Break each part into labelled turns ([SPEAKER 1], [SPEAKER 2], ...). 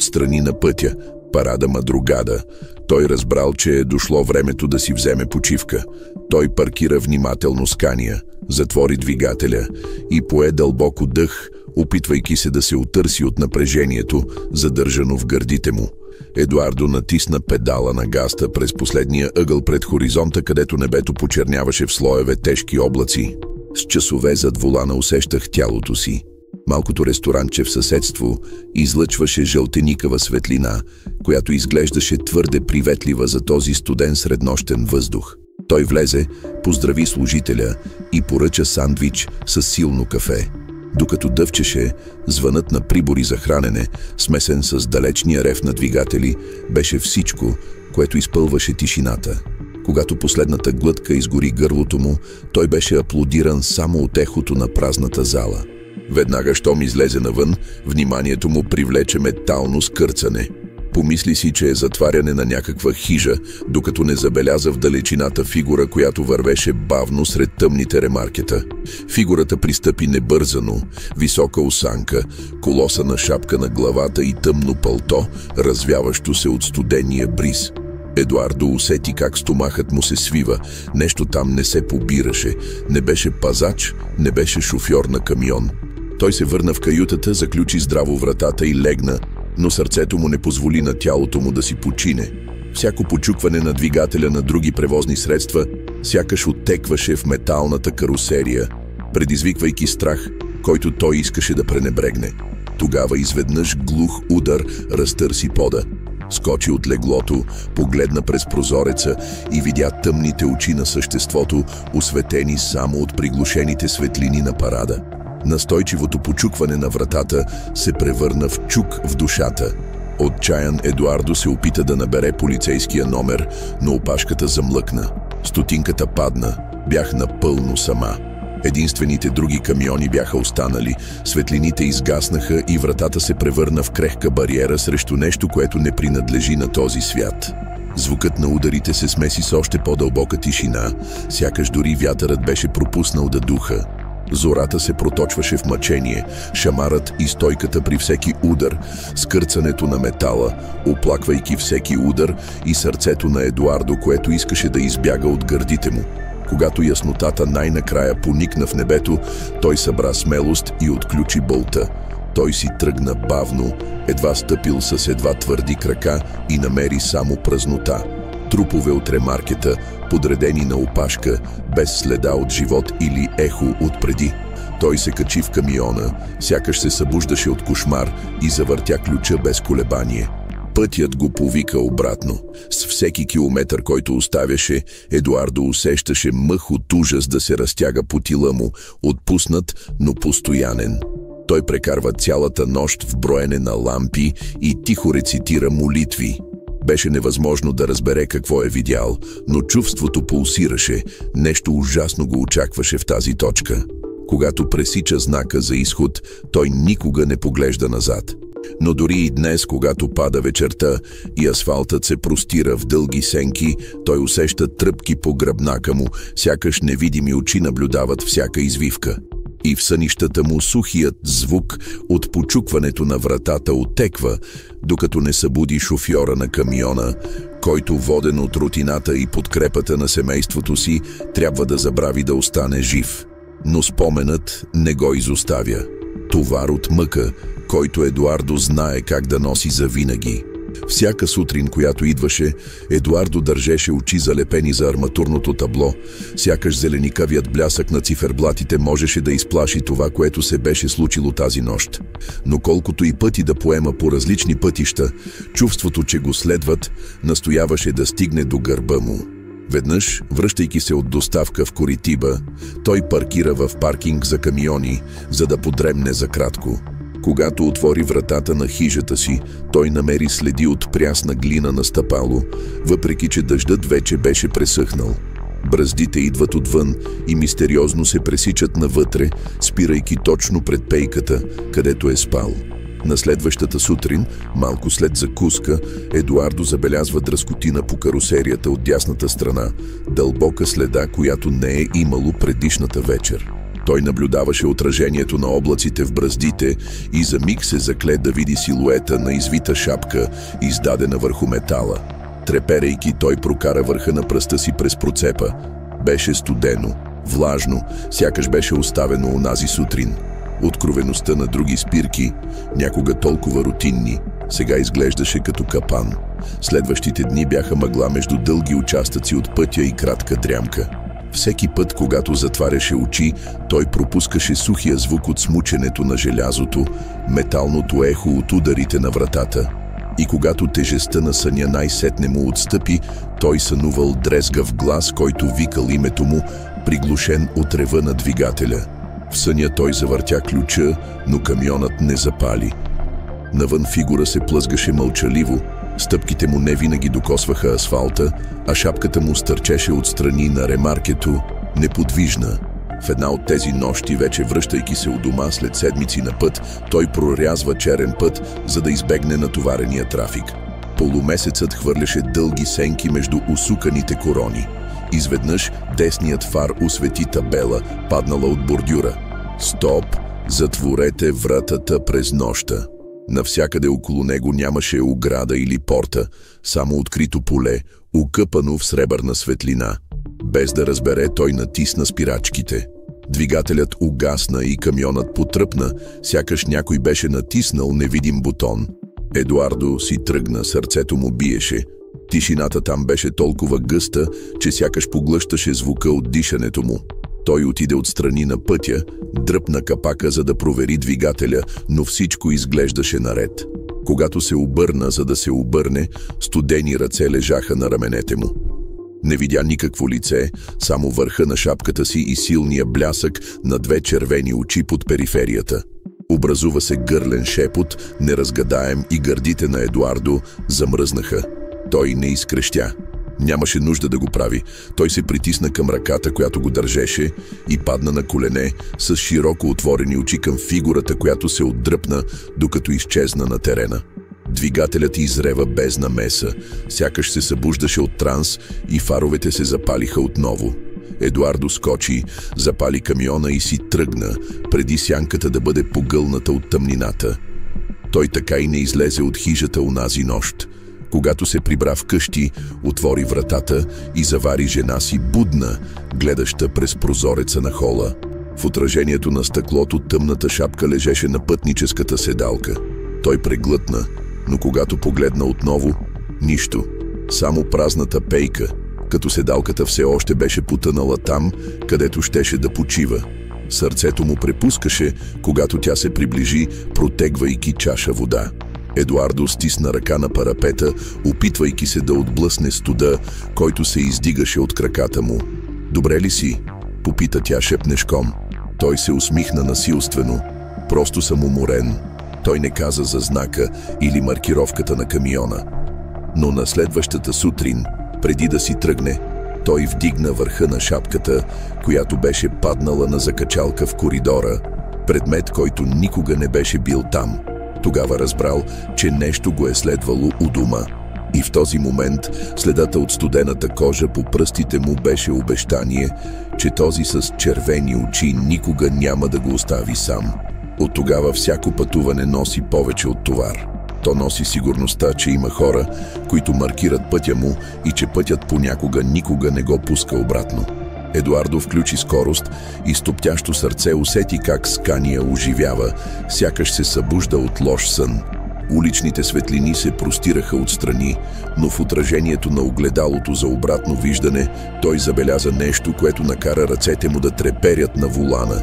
[SPEAKER 1] отстрани на пътя. Парада Мадрогада. Той разбрал, че е дошло времето да си вземе почивка. Той паркира внимателно Скания, затвори двигателя и пое дълбоко дъх, опитвайки се да се отърси от напрежението, задържано в гърдите му. Едуардо натисна педала на газта през последния ъгъл пред хоризонта, където небето почерняваше в слоеве тежки облаци. С часове зад волана усещах тялото си. Малкото ресторанче в съседство излъчваше жълтеникава светлина, която изглеждаше твърде приветлива за този студен среднощен въздух. Той влезе, поздрави служителя и поръча сандвич с силно кафе. Докато дъвчеше, звънът на прибори за хранене, смесен с далечния рев на двигатели, беше всичко, което изпълваше тишината. Когато последната глътка изгори гърлото му, той беше аплодиран само от ехото на празната зала. Веднага, щом излезе навън, вниманието му привлече метално скърцане. Помисли си, че е затваряне на някаква хижа, докато не забеляза в далечината фигура, която вървеше бавно сред тъмните ремаркета. Фигурата пристъпи небързано, висока осанка, колосана шапка на главата и тъмно пълто, развяващо се от студения бриз. Едуардо усети как стомахът му се свива. Нещо там не се побираше. Не беше пазач, не беше шофьор на камион. Той се върна в каютата, заключи здраво вратата и легна, но сърцето му не позволи на тялото му да си почине. Всяко почукване на двигателя на други превозни средства сякаш оттекваше в металната карусерия, предизвиквайки страх, който той искаше да пренебрегне. Тогава изведнъж глух удар разтърси пода. Скочи от леглото, погледна през прозореца и видя тъмните очи на съществото, осветени само от приглушените светлини на парада. Настойчивото почукване на вратата се превърна в чук в душата. Отчаян Едуардо се опита да набере полицейския номер, но опашката замлъкна. Стотинката падна. Бях напълно сама. Единствените други камиони бяха останали, светлините изгаснаха и вратата се превърна в крехка бариера срещу нещо, което не принадлежи на този свят. Звукът на ударите се смеси с още по-дълбока тишина, сякаш дори вятърът беше пропуснал да духа. Зората се проточваше в мъчение, шамарът и стойката при всеки удар, скърцането на метала, оплаквайки всеки удар и сърцето на Едуардо, което искаше да избяга от гърдите му. Когато яснотата най-накрая поникна в небето, той събра смелост и отключи болта. Той си тръгна бавно, едва стъпил с едва твърди крака и намери само празнота. Трупове от ремаркета, подредени на опашка, без следа от живот или ехо отпреди. Той се качи в камиона, сякаш се събуждаше от кошмар и завъртя ключа без колебание. Пътят го повика обратно. С всеки километър, който оставяше, Едуардо усещаше мъх от ужас да се разтяга по тила му, отпуснат, но постоянен. Той прекарва цялата нощ в броене на лампи и тихо рецитира молитви. Беше невъзможно да разбере какво е видял, но чувството пулсираше, нещо ужасно го очакваше в тази точка. Когато пресича знака за изход, той никога не поглежда назад. Но дори и днес, когато пада вечерта и асфалтът се простира в дълги сенки, той усеща тръпки по гръбнака му, сякаш невидими очи наблюдават всяка извивка. И в сънищата му сухият звук от почукването на вратата оттеква, докато не събуди шофьора на камиона, който, воден от рутината и подкрепата на семейството си, трябва да забрави да остане жив. Но споменът не го изоставя. Товар от мъка, който Едуардо знае как да носи завинаги. Всяка сутрин, която идваше, Едуардо държеше очи залепени за арматурното табло, сякаш зеленикавият блясък на циферблатите можеше да изплаши това, което се беше случило тази нощ. Но колкото и пъти да поема по различни пътища, чувството, че го следват, настояваше да стигне до гърба му. Веднъж, връщайки се от доставка в Коритиба, той паркира в паркинг за камиони, за да подремне за кратко. Когато отвори вратата на хижата си, той намери следи от прясна глина на стъпало, въпреки че дъждът вече беше пресъхнал. Бръздите идват отвън и мистериозно се пресичат навътре, спирайки точно пред пейката, където е спал. На следващата сутрин, малко след закуска, Едуардо забелязва дръскотина по карусерията от дясната страна, дълбока следа, която не е имало предишната вечер. Той наблюдаваше отражението на облаците в браздите и за миг се закле да види силуета на извита шапка, издадена върху метала. Треперейки, той прокара върха на пръста си през процепа. Беше студено, влажно, сякаш беше оставено онази сутрин. Откровеността на други спирки, някога толкова рутинни, сега изглеждаше като капан. Следващите дни бяха мъгла между дълги участъци от пътя и кратка дрямка. Всеки път, когато затваряше очи, той пропускаше сухия звук от смученето на желязото, металното ехо от ударите на вратата. И когато тежестта на съня най-сетне му отстъпи, той сънувал дрезгав глас, който викал името му, приглушен от рева на двигателя. В съня той завъртя ключа, но камионът не запали. Навън фигура се плъзгаше мълчаливо, стъпките му не винаги докосваха асфалта, а шапката му стърчеше отстрани на ремаркето, неподвижна. В една от тези нощи, вече връщайки се у дома след седмици на път, той прорязва черен път, за да избегне натоварения трафик. Полумесецът хвърляше дълги сенки между усуканите корони. Изведнъж десният фар освети табела, паднала от бордюра. «Стоп! Затворете вратата през нощта!» Навсякъде около него нямаше ограда или порта, само открито поле, окъпано в сребърна светлина. Без да разбере, той натисна спирачките. Двигателят угасна и камионът потръпна, сякаш някой беше натиснал невидим бутон. Едуардо си тръгна, сърцето му биеше. Тишината там беше толкова гъста, че сякаш поглъщаше звука от дишането му. Той отиде отстрани на пътя, дръпна капака, за да провери двигателя, но всичко изглеждаше наред. Когато се обърна, за да се обърне, студени ръце лежаха на раменете му. Не видя никакво лице, само върха на шапката си и силния блясък на две червени очи под периферията. Образува се гърлен шепот, неразгадаем, и гърдите на Едуардо замръзнаха. Той не изкрещя. Нямаше нужда да го прави. Той се притисна към ръката, която го държеше, и падна на колене с широко отворени очи към фигурата, която се отдръпна, докато изчезна на терена. Двигателят изрева без намеса, сякаш се събуждаше от транс, и фаровете се запалиха отново. Едуардо скочи, запали камиона и си тръгна, преди сянката да бъде погълната от тъмнината. Той така и не излезе от хижата онази нощ. Когато се прибра вкъщи, отвори вратата и завари жена си будна, гледаща през прозореца на хола. В отражението на стъклото тъмната шапка лежеше на пътническата седалка. Той преглътна, но когато погледна отново, нищо. Само празната пейка, като седалката все още беше потънала там, където щеше да почива. Сърцето му препускаше, когато тя се приближи, протегвайки чаша вода. Едуардо стисна ръка на парапета, опитвайки се да отблъсне студа, който се издигаше от краката му. «Добре ли си?» попита тя шепнешком. Той се усмихна насилствено. «Просто съм уморен». Той не каза за знака или маркировката на камиона. Но на следващата сутрин, преди да си тръгне, той вдигна върха на шапката, която беше паднала на закачалка в коридора, предмет, който никога не беше бил там. Тогава разбрал, че нещо го е следвало у дома. И в този момент следата от студената кожа по пръстите му беше обещание, че този с червени очи никога няма да го остави сам. От тогава всяко пътуване носи повече от товар. То носи сигурността, че има хора, които маркират пътя му и че пътят понякога никога не го пуска обратно. Едуардо включи скорост и с топтящо сърце усети как Скания оживява, сякаш се събужда от лош сън. Уличните светлини се простираха отстрани, но в отражението на огледалото за обратно виждане той забеляза нещо, което накара ръцете му да треперят на волана.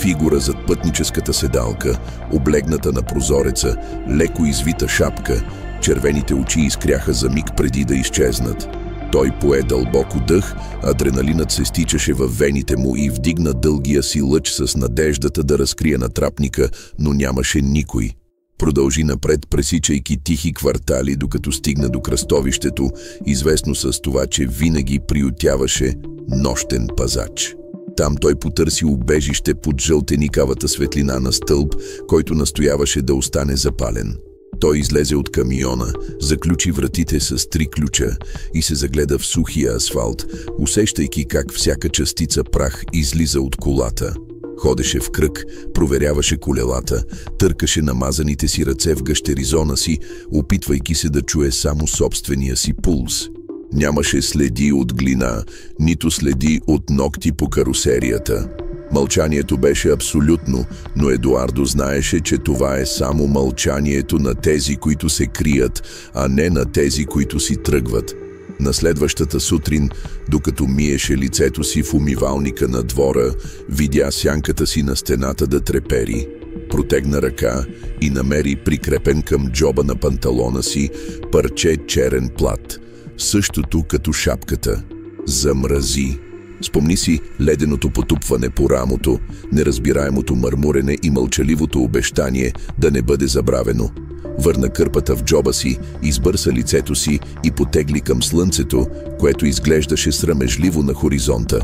[SPEAKER 1] Фигура зад пътническата седалка, облегната на прозореца, леко извита шапка, червените очи изкряха за миг преди да изчезнат. Той пое дълбоко дъх, адреналинът се стичаше във вените му и вдигна дългия си лъч с надеждата да разкрие натрапника, но нямаше никой. Продължи напред, пресичайки тихи квартали, докато стигна до кръстовището, известно с това, че винаги приютяваше нощен пазач. Там той потърси убежище под жълтеникавата светлина на стълб, който настояваше да остане запален. Той излезе от камиона, заключи вратите с 3 ключа и се загледа в сухия асфалт, усещайки как всяка частица прах излиза от колата. Ходеше в кръг, проверяваше колелата, търкаше намазаните си ръце в гащеризона си, опитвайки се да чуе само собствения си пулс. Нямаше следи от глина, нито следи от ногти по карусерията. Мълчанието беше абсолютно, но Едуардо знаеше, че това е само мълчанието на тези, които се крият, а не на тези, които си тръгват. На следващата сутрин, докато миеше лицето си в умивалника на двора, видя сянката си на стената да трепери. Протегна ръка и намери прикрепен към джоба на панталона си парче черен плат. Същото като шапката. Замрази. Спомни си леденото потупване по рамото, неразбираемото мърмурене и мълчаливото обещание да не бъде забравено. Върна кърпата в джоба си, избърса лицето си и потегли към слънцето, което изглеждаше срамежливо на хоризонта.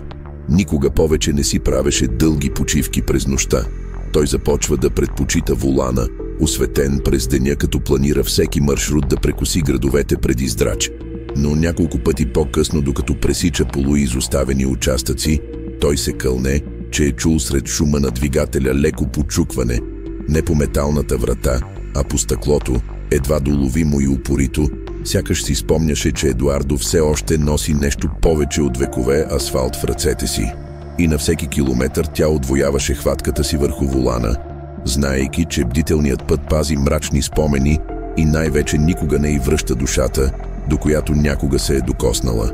[SPEAKER 1] Никога повече не си правеше дълги почивки през нощта. Той започва да предпочита волана, осветен през деня, като планира всеки маршрут да прекоси градовете преди здрач. Но няколко пъти по-късно, докато пресича полуизоставени участъци, той се кълне, че е чул сред шума на двигателя леко почукване, не по металната врата, а по стъклото, едва доловимо и упорито, сякаш си спомняше, че Едуардо все още носи нещо повече от векове асфалт в ръцете си. И на всеки километър тя отвояваше хватката си върху волана, знаейки, че бдителният път пази мрачни спомени и най-вече никога не й връща душата, до която някога се е докоснала.